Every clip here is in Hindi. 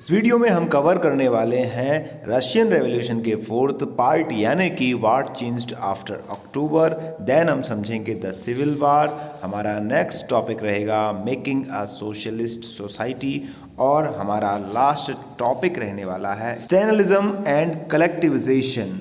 इस वीडियो में हम कवर करने वाले हैं रशियन रेवोल्यूशन के फोर्थ पार्ट यानी कि what changed after October. Then हम समझेंगे द सिविल वार। हमारा नेक्स्ट टॉपिक रहेगा मेकिंग अ सोशलिस्ट सोसाइटी और हमारा लास्ट टॉपिक रहने वाला है स्टैलिनिज्म एंड कलेक्टिविजेशन।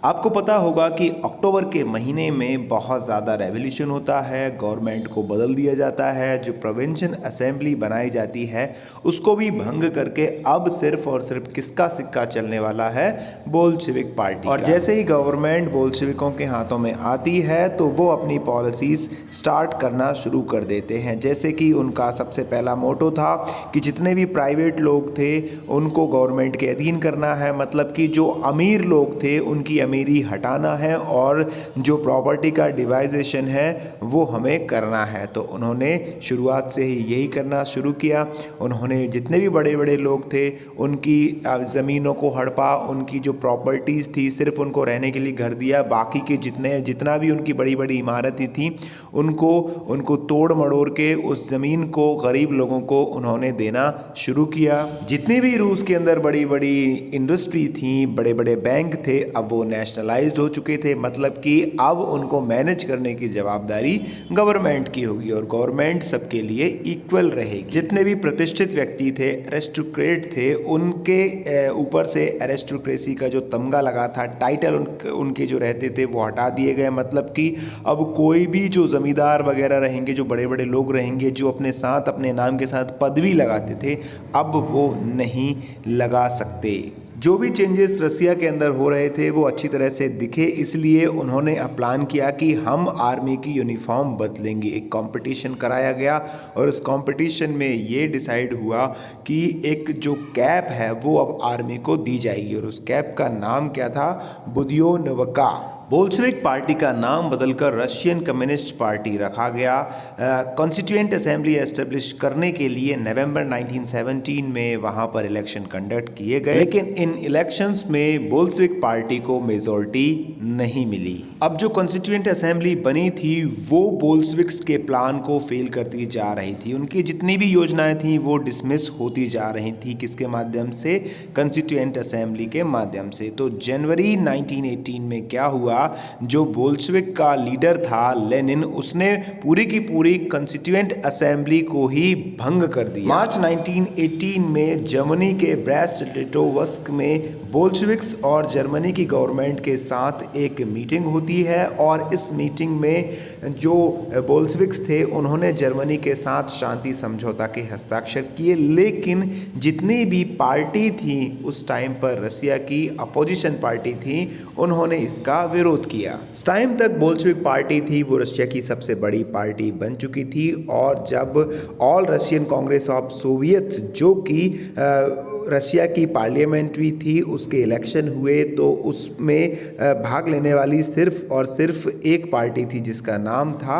आपको पता होगा कि अक्टूबर के महीने में बहुत ज़्यादा रेवोल्यूशन होता है, गवर्नमेंट को बदल दिया जाता है, जो प्रोविंशियल असेंबली बनाई जाती है उसको भी भंग करके अब सिर्फ और सिर्फ किसका सिक्का चलने वाला है, बोल्शेविक पार्टी। और जैसे ही गवर्नमेंट बोल्शेविकों के हाथों में आती है तो वो अपनी पॉलिसीज़ स्टार्ट करना शुरू कर देते हैं। जैसे कि उनका सबसे पहला मोटो था कि जितने भी प्राइवेट लोग थे उनको गवर्नमेंट के अधीन करना है, मतलब कि जो अमीर लोग थे उनकी अमीरी हटाना है और जो प्रॉपर्टी का डिवाइजेशन है वो हमें करना है। तो उन्होंने शुरुआत से ही यही करना शुरू किया। उन्होंने जितने भी बड़े बड़े लोग थे उनकी ज़मीनों को हड़पा, उनकी जो प्रॉपर्टीज़ थी सिर्फ उनको रहने के लिए घर दिया, बाकी के जितना भी उनकी बड़ी बड़ी इमारतें थी उनको तोड़ मड़ोड़ के उस ज़मीन को गरीब लोगों को उन्होंने देना शुरू किया। जितनी भी रूस के अंदर बड़ी बड़ी इंडस्ट्री थी, बड़े बड़े बैंक थे, अब वो नेशनलाइज्ड हो चुके थे, मतलब कि अब उनको मैनेज करने की जवाबदारी गवर्नमेंट की होगी और गवर्नमेंट सबके लिए इक्वल रहेगी। जितने भी प्रतिष्ठित व्यक्ति थे, एरिस्टोक्रेट थे, उनके ऊपर से एरिस्टोक्रेसी का जो तमगा लगा था, टाइटल उनके जो रहते थे वो हटा दिए गए। मतलब कि अब कोई भी जो जमींदार वगैरह रहेंगे, जो बड़े बड़े लोग रहेंगे, जो अपने साथ अपने नाम के साथ पदवी लगाते थे, अब वो नहीं लगा सकते। जो भी चेंजेस रसिया के अंदर हो रहे थे वो अच्छी तरह से दिखे, इसलिए उन्होंने प्लान किया कि हम आर्मी की यूनिफॉर्म बदलेंगे। एक कंपटीशन कराया गया और उस कंपटीशन में ये डिसाइड हुआ कि एक जो कैप है वो अब आर्मी को दी जाएगी और उस कैप का नाम क्या था, बुदियोनोवका। बोल्शेविक पार्टी का नाम बदलकर रशियन कम्युनिस्ट पार्टी रखा गया। कॉन्स्टिट्यूएंट असेंबली एस्टेब्लिश करने के लिए नवंबर 1917 में वहां पर इलेक्शन कंडक्ट किए गए, लेकिन इन इलेक्शंस में बोल्शेविक पार्टी को मेजॉरिटी नहीं मिली। अब जो कॉन्स्टिट्यूएंट असेंबली बनी थी वो बोल्शेविक्स के प्लान को फेल करती जा रही थी। उनकी जितनी भी योजनाएं थी वो डिसमिस होती जा रही थी। किसके माध्यम से? कॉन्स्टिट्यूएंट असेंबली के माध्यम से। तो जनवरी 1918 में क्या हुआ, जो बोल्शेविक का लीडर था लेनिन, उसने पूरी की पूरी कॉन्स्टिट्यूएंट असेंबली को ही भंग कर दिया। मार्च 1918 में जर्मनी के ब्रेस्ट लिटोवस्क में बोल्शेविक्स और जर्मनी की गवर्नमेंट के साथ एक मीटिंग होती है और इस मीटिंग में जो बोल्शेविक्स थे उन्होंने जर्मनी के साथ शांति समझौता के हस्ताक्षर किए, लेकिन जितनी भी पार्टी थी उस टाइम पर रसिया की अपोजिशन पार्टी थी, उन्होंने इसका विरोध किया। इस टाइम तक बोल्शेविक पार्टी थी वो रशिया की सबसे बड़ी पार्टी बन चुकी थी और जब all Russian Congress of Soviets, जो कि रशिया की पार्लियामेंट्री थी, उसके इलेक्शन हुए तो उसमें भाग लेने वाली सिर्फ और सिर्फ एक पार्टी थी जिसका नाम था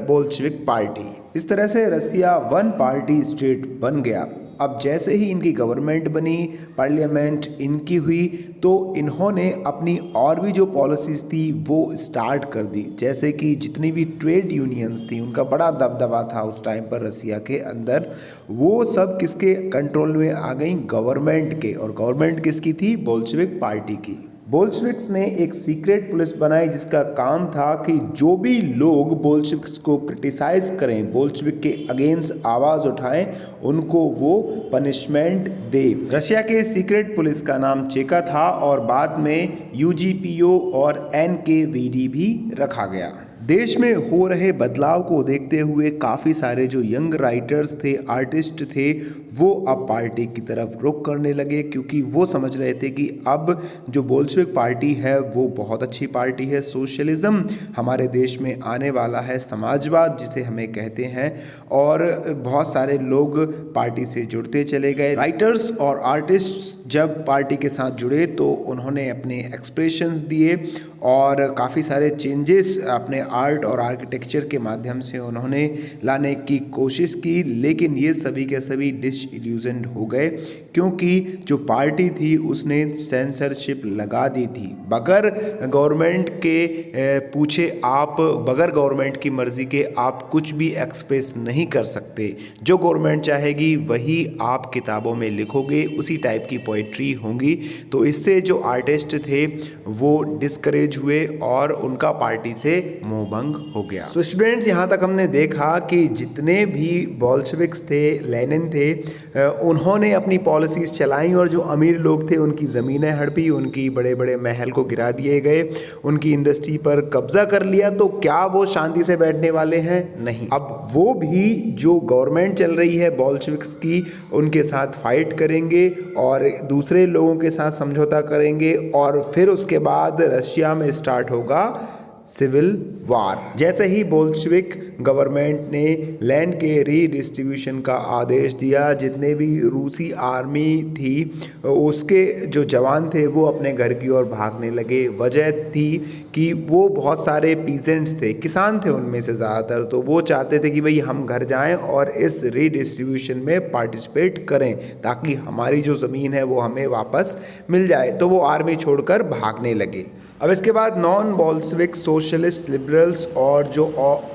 बोल्शेविक पार्टी। इस तरह से रसिया वन पार्टी स्टेट बन गया। अब जैसे ही इनकी गवर्नमेंट बनी, पार्लियामेंट इनकी हुई, तो इन्होंने अपनी और भी जो पॉलिसीज़ थी वो स्टार्ट कर दी। जैसे कि जितनी भी ट्रेड यूनियंस थी उनका बड़ा दबदबा था उस टाइम पर रसिया के अंदर, वो सब किसके कंट्रोल में आ गई? गवर्नमेंट के। और गवर्नमेंट किसकी थी? बोल्शेविक पार्टी की। बोल्शेविक्स ने एक सीक्रेट पुलिस बनाई जिसका काम था कि जो भी लोग बोल्शेविक्स को क्रिटिसाइज करें, बोल्शेविक के अगेंस्ट आवाज़ उठाएं, उनको वो पनिशमेंट दे। रशिया के सीक्रेट पुलिस का नाम चेका था और बाद में यूजीपीओ और एनकेवीडी भी रखा गया। देश में हो रहे बदलाव को देखते हुए काफ़ी सारे जो यंग राइटर्स थे, आर्टिस्ट थे, वो अब पार्टी की तरफ रुख करने लगे, क्योंकि वो समझ रहे थे कि अब जो बोल्शेविक पार्टी है वो बहुत अच्छी पार्टी है, सोशलिज्म हमारे देश में आने वाला है, समाजवाद जिसे हमें कहते हैं, और बहुत सारे लोग पार्टी से जुड़ते चले गए। राइटर्स और आर्टिस्ट जब पार्टी के साथ जुड़े तो उन्होंने अपने एक्सप्रेशंस दिए और काफ़ी सारे चेंजेस अपने आर्ट और आर्किटेक्चर के माध्यम से उन्होंने लाने की कोशिश की, लेकिन ये सभी के सभी डिसइल्यूजन्ड हो गए क्योंकि जो पार्टी थी उसने सेंसरशिप लगा दी थी। बगैर गवर्नमेंट के पूछे आप, बगैर गवर्नमेंट की मर्ज़ी के आप कुछ भी एक्सप्रेस नहीं कर सकते। जो गवर्नमेंट चाहेगी वही आप किताबों में लिखोगे, उसी टाइप की पोइट्री होंगी। तो इससे जो आर्टिस्ट थे वो डिस्करेज हुए और उनका पार्टी से मोहभंग हो गया। सो स्टूडेंट्स, यहाँ तक हमने देखा कि जितने भी बोल्शेविक्स थे, लेनिन थे, उन्होंने अपनी पॉलिसीज़ चलाई और जो अमीर लोग थे उनकी ज़मीनें हड़पी, उनकी बड़े बड़े महल को गिरा दिए गए, उनकी इंडस्ट्री पर कब्जा कर लिया। तो क्या वो शांति से बैठने वाले हैं? नहीं। अब वो भी जो गवर्नमेंट चल रही है बोल्शेविक्स की, उनके साथ फाइट करेंगे और दूसरे लोगों के साथ समझौता करेंगे और फिर उसके बाद रशिया में स्टार्ट होगा सिविल वार। जैसे ही बोल्शेविक गवर्नमेंट ने लैंड के रीडिस्ट्रीब्यूशन का आदेश दिया, जितने भी रूसी आर्मी थी उसके जो जवान थे वो अपने घर की ओर भागने लगे। वजह थी कि वो बहुत सारे पीजेंट्स थे, किसान थे उनमें से ज़्यादातर, तो वो चाहते थे कि भाई हम घर जाएं और इस रीडिस्ट्रीब्यूशन में पार्टिसिपेट करें ताकि हमारी जो ज़मीन है वो हमें वापस मिल जाए। तो वो आर्मी छोड़कर भागने लगे। अब इसके बाद नॉन बोल्शेविक सोशलिस्ट लिबरल्स और जो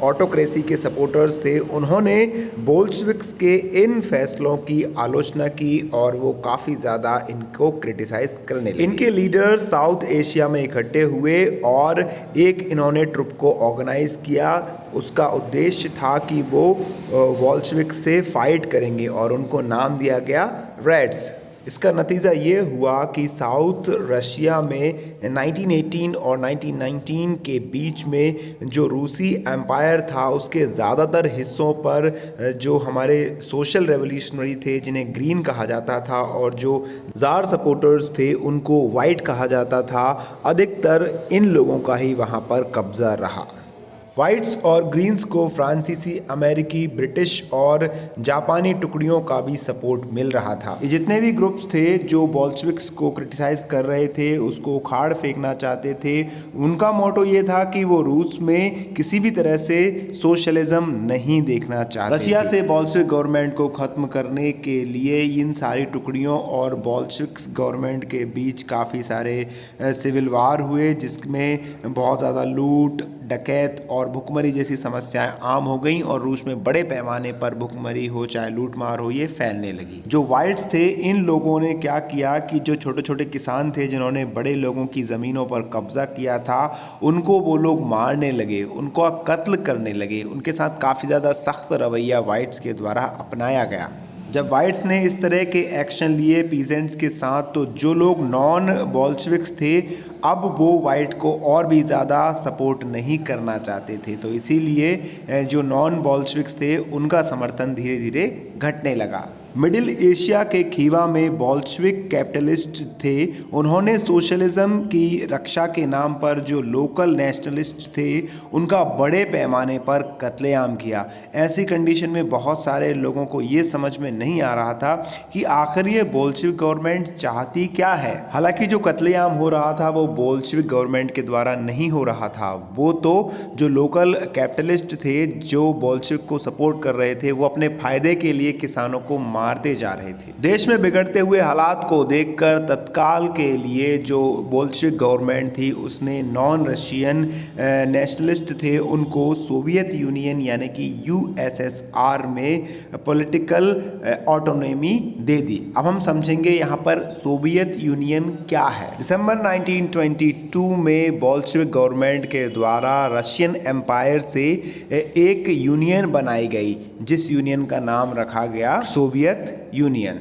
ऑटोक्रेसी के सपोर्टर्स थे उन्होंने बोल्शेविक्स के इन फैसलों की आलोचना की और वो काफ़ी ज़्यादा इनको क्रिटिसाइज करने लगे। इनके लीडर साउथ एशिया में इकट्ठे हुए और एक इन्होंने ट्रुप को ऑर्गेनाइज किया। उसका उद्देश्य था कि वो बोल्शेविक्स से फाइट करेंगे और उनको नाम दिया गया रेड्स। इसका नतीजा ये हुआ कि साउथ रशिया में 1918 और 1919 के बीच में जो रूसी एम्पायर था उसके ज़्यादातर हिस्सों पर जो हमारे सोशल रेवोल्यूशनरी थे जिन्हें ग्रीन कहा जाता था और जो ज़ार सपोर्टर्स थे उनको वाइट कहा जाता था, अधिकतर इन लोगों का ही वहाँ पर कब्ज़ा रहा। वाइट्स और ग्रीन्स को फ्रांसीसी, अमेरिकी, ब्रिटिश और जापानी टुकड़ियों का भी सपोर्ट मिल रहा था। ये जितने भी ग्रुप्स थे जो बोल्शेविक्स को क्रिटिसाइज कर रहे थे, उसको उखाड़ फेंकना चाहते थे, उनका मोटो ये था कि वो रूस में किसी भी तरह से सोशलिज्म नहीं देखना चाहते। रशिया से बोल्शेविक गवर्नमेंट को ख़त्म करने के लिए इन सारी टुकड़ियों और बोल्शेविक्स गवर्नमेंट के बीच काफ़ी सारे सिविल वार हुए, जिसमें बहुत ज़्यादा लूट, डकैत और भुखमरी जैसी समस्याएं आम हो गई और रूस में बड़े पैमाने पर भुखमरी हो चाहे लूटमार हो ये फैलने लगी। जो वाइट्स थे इन लोगों ने क्या किया कि जो छोटे छोटे किसान थे जिन्होंने बड़े लोगों की ज़मीनों पर कब्जा किया था उनको वो लोग मारने लगे, उनको कत्ल करने लगे। उनके साथ काफ़ी ज़्यादा सख्त रवैया वाइट्स के द्वारा अपनाया गया। जब वाइट्स ने इस तरह के एक्शन लिए पीजेंट्स के साथ, तो जो लोग नॉन बोल्शेविक्स थे अब वो वाइट को और भी ज़्यादा सपोर्ट नहीं करना चाहते थे। तो इसीलिए जो नॉन बोल्शेविक्स थे उनका समर्थन धीरे धीरे घटने लगा। मिडिल एशिया के खीवा में बोल्शेविक कैपिटलिस्ट थे। उन्होंने सोशलिज्म की रक्षा के नाम पर जो लोकल नेशनलिस्ट थे उनका बड़े पैमाने पर कत्लेआम किया। ऐसी कंडीशन में बहुत सारे लोगों को ये समझ में नहीं आ रहा था कि आखिर ये बोल्शेविक गवर्नमेंट चाहती क्या है। हालांकि जो कत्लेआम हो रहा था वो बोल्शेविक गवर्नमेंट के द्वारा नहीं हो रहा था, वो तो जो लोकल कैपिटलिस्ट थे जो बोल्शेविक को सपोर्ट कर रहे थे वो अपने फायदे के लिए किसानों को मारते जा रहे थे। देश में बिगड़ते हुए हालात को देखकर तत्काल के लिए जो बोल्शेविक गवर्नमेंट थी उसने नॉन रशियन नेशनलिस्ट थे उनको सोवियत यूनियन यानी कि यूएसएसआर में पॉलिटिकल ऑटोनॉमी दे दी। अब हम समझेंगे यहाँ पर सोवियत यूनियन क्या है। दिसंबर 1922 में बोल्शेविक गवर्नमेंट के द्वारा रशियन एम्पायर से एक यूनियन बनाई गई जिस यूनियन का नाम रखा गया सोवियत यूनियन।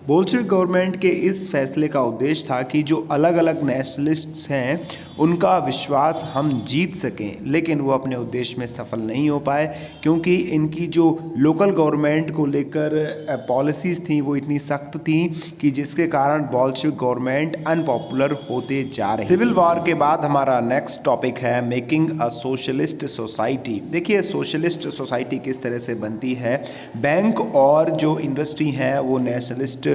बोल्शेविक गवर्नमेंट के इस फैसले का उद्देश्य था कि जो अलग अलग नेशनलिस्ट्स हैं उनका विश्वास हम जीत सकें, लेकिन वो अपने उद्देश्य में सफल नहीं हो पाए क्योंकि इनकी जो लोकल गवर्नमेंट को लेकर पॉलिसीज़ थी वो इतनी सख्त थी कि जिसके कारण बोल्शेविक गवर्नमेंट अनपॉपुलर होते जा रहे। सिविल वॉर के बाद हमारा नेक्स्ट टॉपिक है मेकिंग अ सोशलिस्ट सोसाइटी। देखिए सोशलिस्ट सोसाइटी किस तरह से बनती है। बैंक और जो इंडस्ट्री है वो नेशनलिस्ट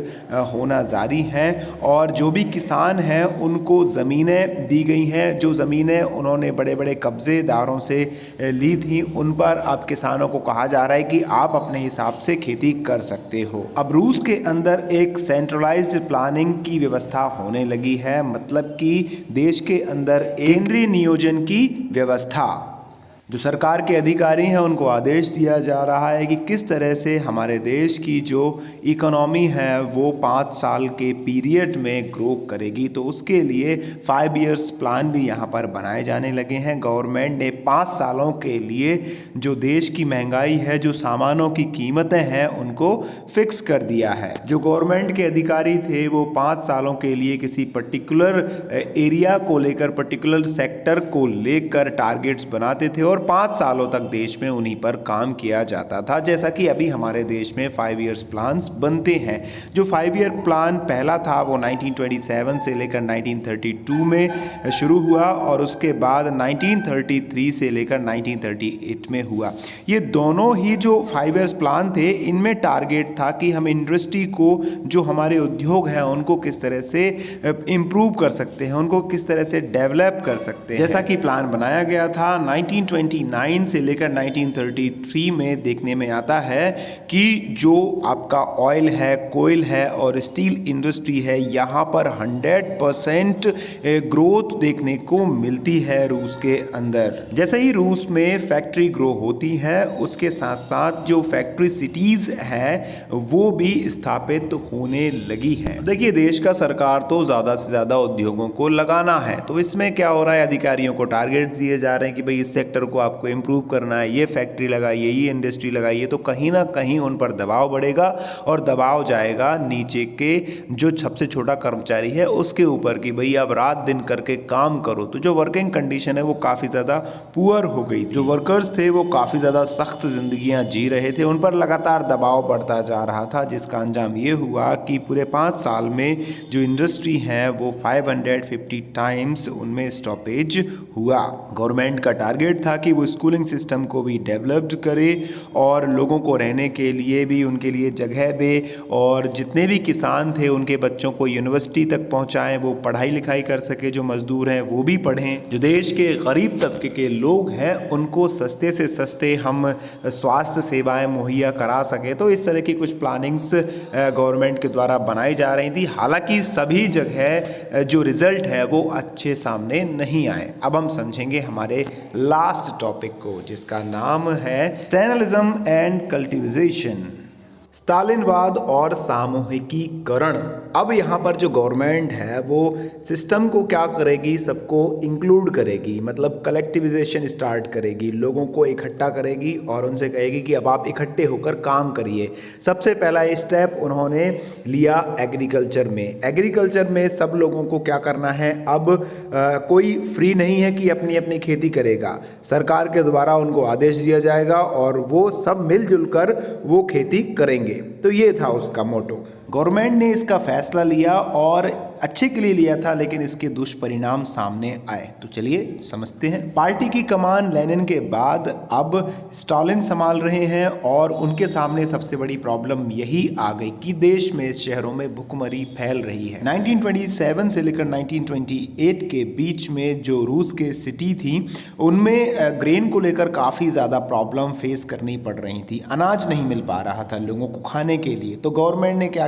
होना जारी है और जो भी किसान हैं उनको ज़मीनें दी गई हैं। जो ज़मीनें उन्होंने बड़े बड़े कब्ज़ेदारों से ली थी उन पर अब किसानों को कहा जा रहा है कि आप अपने हिसाब से खेती कर सकते हो। अब रूस के अंदर एक सेंट्रलाइज्ड प्लानिंग की व्यवस्था होने लगी है, मतलब कि देश के अंदर केंद्रीय नियोजन की व्यवस्था। जो सरकार के अधिकारी हैं उनको आदेश दिया जा रहा है कि किस तरह से हमारे देश की जो इकोनॉमी है वो 5 साल के पीरियड में ग्रो करेगी। तो उसके लिए 5 इयर्स प्लान भी यहाँ पर बनाए जाने लगे हैं। गवर्नमेंट ने 5 सालों के लिए जो देश की महंगाई है, जो सामानों की कीमतें हैं, उनको फिक्स कर दिया है। जो गवर्नमेंट के अधिकारी थे वो 5 सालों के लिए किसी पर्टिकुलर एरिया को लेकर, पर्टिकुलर सेक्टर को लेकर टारगेट्स बनाते थे और 5 सालों तक देश में उन्हीं पर काम किया जाता था। जैसा कि अभी हमारे देश में 5 इयर्स प्लान्स बनते हैं। जो 5 ईयर प्लान पहला था वो 1927 से लेकर 1932 में शुरू हुआ और उसके बाद 1933 से लेकर 1938 में हुआ। ये दोनों ही जो 5 इयर्स प्लान थे इनमें टारगेट था कि हम इंडस्ट्री को, जो हमारे उद्योग हैं, उनको किस तरह से इम्प्रूव कर सकते हैं, उनको किस तरह से डेवलप कर सकते हैं। जैसा कि प्लान बनाया गया था 1929 से लेकर 1933 में देखने में आता है कि जो आपका ऑयल है, कोयल है और स्टील इंडस्ट्री है, यहाँ पर 100% ग्रोथ देखने को मिलती है रूस के अंदर। जैसे ही रूस में फैक्ट्री ग्रो होती है उसके साथ साथ जो फैक्ट्री सिटीज़ हैं वो भी स्थापित होने लगी हैं। देखिए, देश का सरकार तो ज़्यादा से ज़्यादा उद्योगों को लगाना है, तो इसमें क्या हो रहा है, अधिकारियों को टारगेट्स दिए जा रहे हैं कि भाई इस सेक्टर को आपको इम्प्रूव करना है, ये फैक्ट्री लगाइए, ये इंडस्ट्री लगाइए। तो कहीं ना कहीं उन पर दबाव बढ़ेगा और दबाव जाएगा नीचे के जो सबसे छोटा कर्मचारी है उसके ऊपर कि भाई आप रात दिन करके काम करो। तो जो वर्किंग कंडीशन है वो काफ़ी ज़्यादा पुअर हो गई। जो वर्कर्स थे वो काफ़ी ज़्यादा सख्त जिंदगियां जी रहे थे, उन पर लगातार दबाव बढ़ता जा रहा था, जिसका अंजाम ये हुआ कि पूरे 5 साल में जो इंडस्ट्री है वो 550 टाइम्स उनमें स्टॉपेज हुआ। गवर्नमेंट का टारगेट था कि वो स्कूलिंग सिस्टम को भी डेवलप्ड करे और लोगों को रहने के लिए भी उनके लिए जगह दे और जितने भी किसान थे उनके बच्चों को यूनिवर्सिटी तक पहुंचाएं, वो पढ़ाई लिखाई कर सके, जो मजदूर हैं वो भी पढ़ें, जो देश के गरीब तबके के लोग हैं उनको सस्ते से सस्ते हम स्वास्थ्य सेवाएं मुहैया करा सके। तो इस तरह की कुछ प्लानिंग्स गवर्नमेंट के द्वारा बनाई जा रही थी। हालांकि सभी जगह जो रिजल्ट है वो अच्छे सामने नहीं आए। अब हम समझेंगे हमारे लास्ट टॉपिक को, जिसका नाम है स्टैलिनिज्म एंड कल्टिवेशन, स्टालिनवाद और सामूहिकीकरण। अब यहाँ पर जो गवर्नमेंट है वो सिस्टम को क्या करेगी, सबको इंक्लूड करेगी, मतलब कलेक्टिविजेशन स्टार्ट करेगी, लोगों को इकट्ठा करेगी और उनसे कहेगी कि अब आप इकट्ठे होकर काम करिए। सबसे पहला स्टेप उन्होंने लिया एग्रीकल्चर में। एग्रीकल्चर में सब लोगों को क्या करना है, अब कोई फ्री नहीं है कि अपनी अपनी खेती करेगा, सरकार के द्वारा उनको आदेश दिया जाएगा और वो सब मिलजुल कर वो खेती करेंगे। तो ये था उसका मोटो। गवर्नमेंट ने इसका फैसला लिया और अच्छे के लिए लिया था, लेकिन इसके दुष्परिणाम सामने आए। तो चलिए समझते हैं। पार्टी की कमान लेनिन के बाद अब स्टालिन संभाल रहे हैं और उनके सामने सबसे बड़ी प्रॉब्लम यही आ गई कि देश में, शहरों में भुखमरी फैल रही है। 1927 से लेकर 1928 के बीच में जो रूस के सिटी थी उनमें ग्रेन को लेकर काफ़ी ज़्यादा प्रॉब्लम फेस करनी पड़ रही थी। अनाज नहीं मिल पा रहा था लोगों को खाने के लिए। तो गवर्नमेंट ने क्या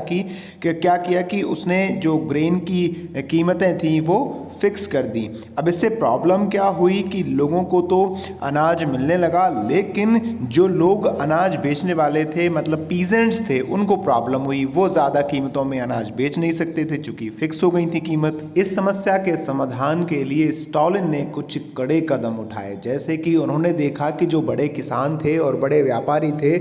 किया कि उसने जो ग्रेन की कीमतें थी वो फिक्स कर दी। अब इससे प्रॉब्लम क्या हुई कि लोगों को तो अनाज मिलने लगा, लेकिन जो लोग अनाज बेचने वाले थे, मतलब पीजेंट्स थे, उनको प्रॉब्लम हुई। वो ज़्यादा कीमतों में अनाज बेच नहीं सकते थे चूँकि फिक्स हो गई थी कीमत। इस समस्या के समाधान के लिए स्टालिन ने कुछ कड़े कदम उठाए, जैसे कि उन्होंने देखा कि जो बड़े किसान थे और बड़े व्यापारी थे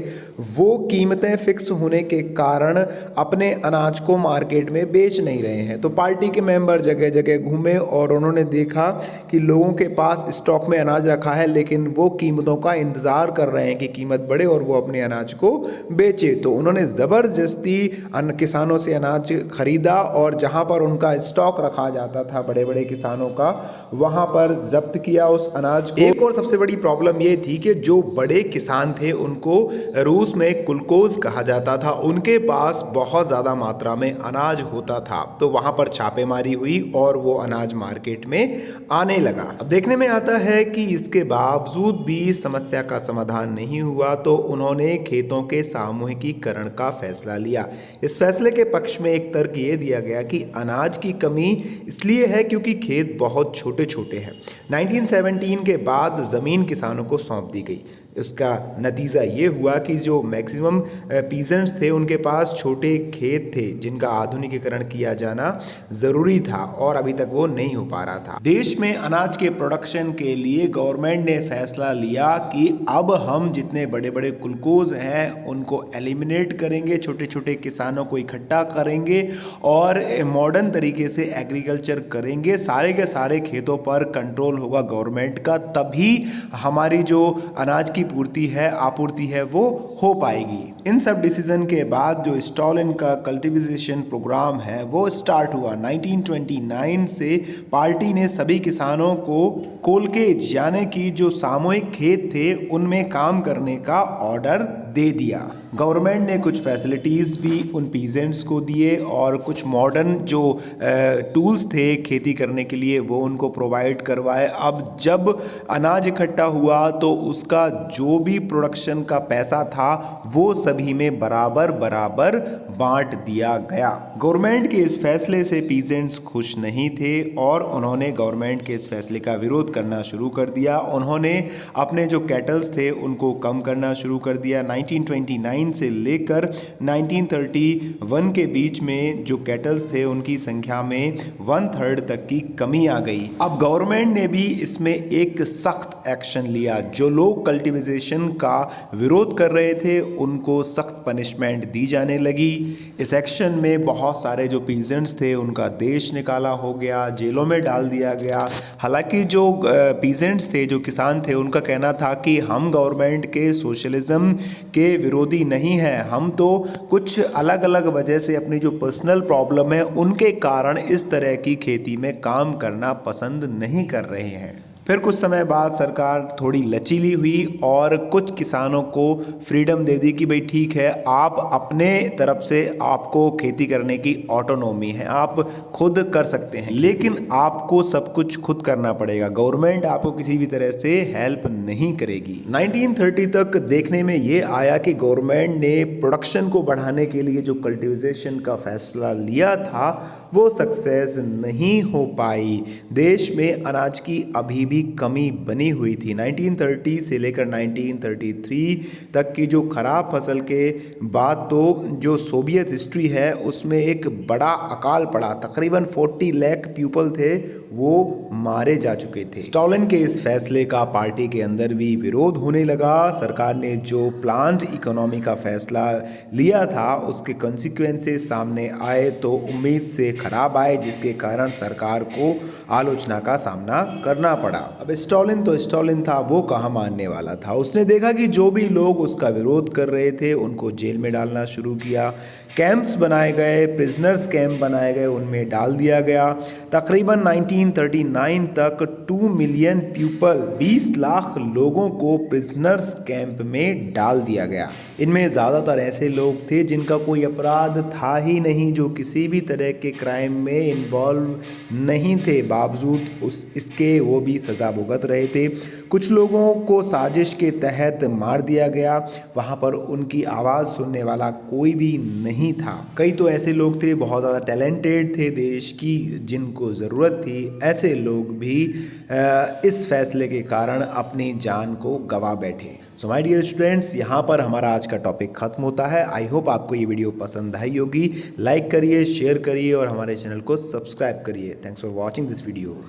वो कीमतें फिक्स होने के कारण अपने अनाज को मार्केट में बेच नहीं रहे हैं। तो पार्टी के मेंबर जगह जगह घूमे और उन्होंने देखा कि लोगों के पास स्टॉक में अनाज रखा है लेकिन वो कीमतों का इंतज़ार कर रहे हैं कि कीमत बढ़े और वो अपने अनाज को बेचे। तो उन्होंने ज़बरदस्ती किसानों से अनाज खरीदा और जहाँ पर उनका स्टॉक रखा जाता था बड़े बड़े किसानों का, वहाँ पर जब्त किया उस अनाज को। एक और सबसे बड़ी प्रॉब्लम ये थी कि जो बड़े किसान थे उनको रूस में कुलकोज कहा जाता था, उनके पास बहुत ज़्यादा मात्रा में अनाज होता था। तो वहाँ पर छापेमारी हुई और वो अनाज मार्केट में आने लगा। अब देखने में आता है कि इसके बावजूद भी समस्या का समाधान नहीं हुआ, तो उन्होंने खेतों के सामूहिकीकरण का फैसला लिया। इस फैसले के पक्ष में एक तर्क ये दिया गया कि अनाज की कमी इसलिए है क्योंकि खेत बहुत छोटे छोटे हैं। 1917 के बाद ज़मीन किसानों को सौंप दी गई। उसका नतीजा ये हुआ कि जो मैक्सिमम पीजेंट्स थे उनके पास छोटे खेत थे जिनका आधुनिकीकरण किया जाना ज़रूरी था और अभी तक वो नहीं हो पा रहा था। देश में अनाज के प्रोडक्शन के लिए गवर्नमेंट ने फैसला लिया कि अब हम जितने बड़े बड़े कुलकोज हैं उनको एलिमिनेट करेंगे, छोटे छोटे किसानों को इकट्ठा करेंगे और मॉडर्न तरीके से एग्रीकल्चर करेंगे। सारे के सारे खेतों पर कंट्रोल होगा गवर्नमेंट का, तभी हमारी जो अनाज की आपूर्ति है वो हो पाएगी। इन सब डिसीजन के बाद जो स्टॉलिन का कल्टिवेशन प्रोग्राम है वो स्टार्ट हुआ। 1929 से पार्टी ने सभी किसानों को कोलकेज यानी कि जो सामूहिक खेत थे उनमें काम करने का ऑर्डर दे दिया। गवर्नमेंट ने कुछ फैसिलिटीज़ भी उन पीजेंट्स को दिए और कुछ मॉडर्न जो टूल्स थे खेती करने के लिए वो उनको प्रोवाइड करवाए। अब जब अनाज इकट्ठा हुआ तो उसका जो भी प्रोडक्शन का पैसा था वो सभी में बराबर बराबर बांट दिया गया। गवर्नमेंट के इस फैसले से पीजेंट्स खुश नहीं थे और उन्होंने गवर्नमेंट के इस फैसले का विरोध करना शुरू कर दिया। उन्होंने अपने जो कैटल्स थे उनको कम करना शुरू कर दिया। 1929 से लेकर 1931 के बीच में जो कैटल्स थे उनकी संख्या में 1/3 तक की कमी आ गई। अब गवर्नमेंट ने भी इसमें एक सख्त एक्शन लिया। जो लोग कल्टिवेशन का विरोध कर रहे थे उनको सख्त पनिशमेंट दी जाने लगी। इस एक्शन में बहुत सारे जो पीजेंट्स थे उनका देश निकाला हो गया, जेलों में डाल दिया गया। हालांकि जो पीजेंट्स थे, जो किसान थे, उनका कहना था कि हम गवर्नमेंट के सोशलिज्म के विरोधी नहीं है, हम तो कुछ अलग अलग वजह से अपनी जो पर्सनल प्रॉब्लम है उनके कारण इस तरह की खेती में काम करना पसंद नहीं कर रहे हैं। फिर कुछ समय बाद सरकार थोड़ी लचीली हुई और कुछ किसानों को फ्रीडम दे दी कि भाई ठीक है, आप अपने तरफ से आपको खेती करने की ऑटोनॉमी है, आप खुद कर सकते हैं, लेकिन आपको सब कुछ खुद करना पड़ेगा, गवर्नमेंट आपको किसी भी तरह से हेल्प नहीं करेगी। 1930 तक देखने में ये आया कि गवर्नमेंट ने प्रोडक्शन को बढ़ाने के लिए जो कल्टिवेशन का फैसला लिया था वो सक्सेस नहीं हो पाई। देश में अनाज की अभी भी कमी बनी हुई थी। 1930 से लेकर 1933 तक की जो खराब फसल के बाद तो जो सोवियत हिस्ट्री है उसमें एक बड़ा अकाल पड़ा। तकरीबन 40 लाख पीपल थे वो मारे जा चुके थे। स्टॉलिन के इस फैसले का पार्टी के अंदर भी विरोध होने लगा। सरकार ने जो प्लान्ड इकोनॉमी का फैसला लिया था उसके कॉन्सिक्वेंसेस सामने आए तो उम्मीद से खराब आए, जिसके कारण सरकार को आलोचना का सामना करना पड़ा। अब स्टॉलिन था, वो कहाँ मानने वाला था। उसने देखा कि जो भी लोग उसका विरोध कर रहे थे उनको जेल में डालना शुरू किया। कैंप्स बनाए गए, प्रिजनर्स कैंप बनाए गए, उनमें डाल दिया गया। तकरीबन 1939 तक 2 मिलियन पीपल, 20 लाख लोगों को प्रिजनर्स कैंप में डाल दिया गया। इनमें ज़्यादातर ऐसे लोग थे जिनका कोई अपराध था ही नहीं, जो किसी भी तरह के क्राइम में इन्वॉल्व नहीं थे, बावजूद इसके वो भी सज़ा भुगत रहे थे। कुछ लोगों को साजिश के तहत मार दिया गया। वहाँ पर उनकी आवाज़ सुनने वाला कोई भी नहीं था। कई तो ऐसे लोग थे बहुत ज़्यादा टैलेंटेड थे देश की, जिनको ज़रूरत थी, ऐसे लोग भी इस फैसले के कारण अपनी जान को गंवा बैठे। सो माय डियर स्टूडेंट्स, यहाँ पर हमारा आज का टॉपिक खत्म होता है। आई होप आपको ये वीडियो पसंद आई होगी। लाइक करिए, शेयर करिए और हमारे चैनल को सब्सक्राइब करिए। Thanks for watching this video.